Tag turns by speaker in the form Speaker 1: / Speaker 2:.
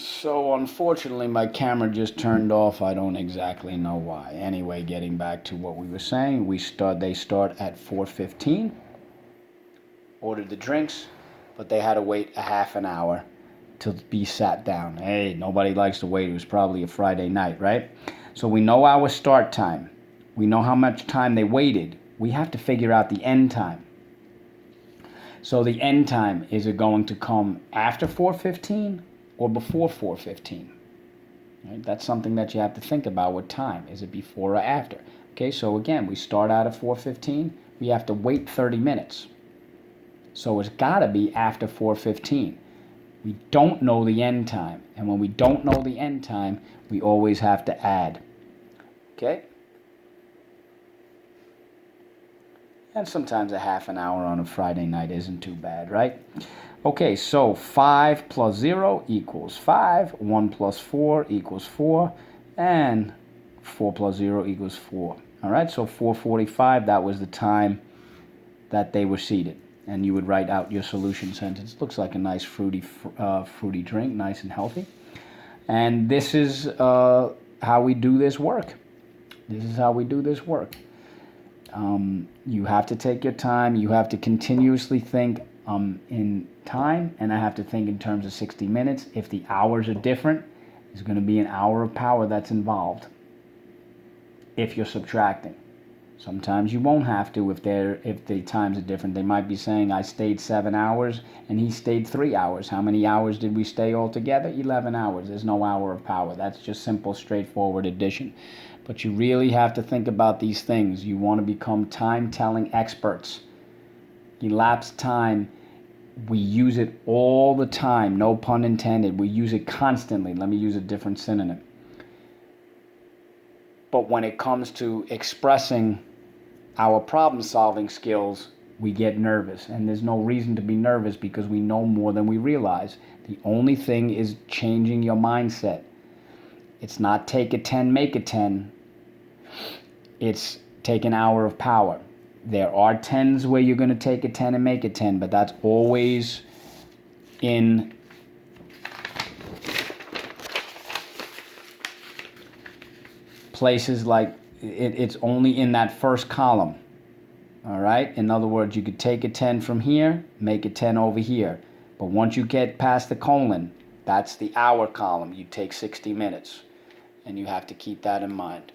Speaker 1: So unfortunately, my camera just turned off. I don't exactly know why. Anyway, getting back to what we were saying, they start at 4:15. Ordered the drinks, but they had to wait a half an hour to be sat down. Hey, nobody likes to wait. It was probably a Friday night, right? So we know our start time. We know how much time they waited. We have to figure out the end time. So the end time, is it going to come after 4:15 or before 4:15? Right? That's something that you have to think about with time. Is it before or after? Okay, so again, we start out at 4:15. We have to wait 30 minutes. So it's got to be after 4:15. We don't know the end time. And when we don't know the end time, we always have to add. Okay? And sometimes a half an hour on a Friday night isn't too bad, right? Okay, so 5 plus 0 equals 5. 1 plus 4 equals 4. And 4 plus 0 equals 4. All right, so 4:45, that was the time that they were seated. And you would write out your solution sentence. Looks like a nice fruity drink, nice and healthy. And this is how we do this work. This is how we do this work. You have to take your time. You have to continuously think in time, and I have to think in terms of 60 minutes. If the hours are different, there's going to be an hour of power that's involved if you're subtracting. Sometimes you won't have to if the times are different. They might be saying, I stayed 7 hours and he stayed 3 hours. How many hours did we stay all together? 11 hours. There's no hour of power. That's just simple, straightforward addition. But you really have to think about these things. You want to become time-telling experts. Elapsed time, we use it all the time. No pun intended. We use it constantly. Let me use a different synonym. But when it comes to expressing our problem-solving skills, we get nervous. And there's no reason to be nervous because we know more than we realize. The only thing is changing your mindset. It's not take a 10, make a 10. It's take an hour of power. There are 10s where you're going to take a 10 and make a 10, but that's always in places like it's only in that first column. All right? In other words, you could take a 10 from here, make a 10 over here. But once you get past the colon, that's the hour column. You take 60 minutes. And you have to keep that in mind.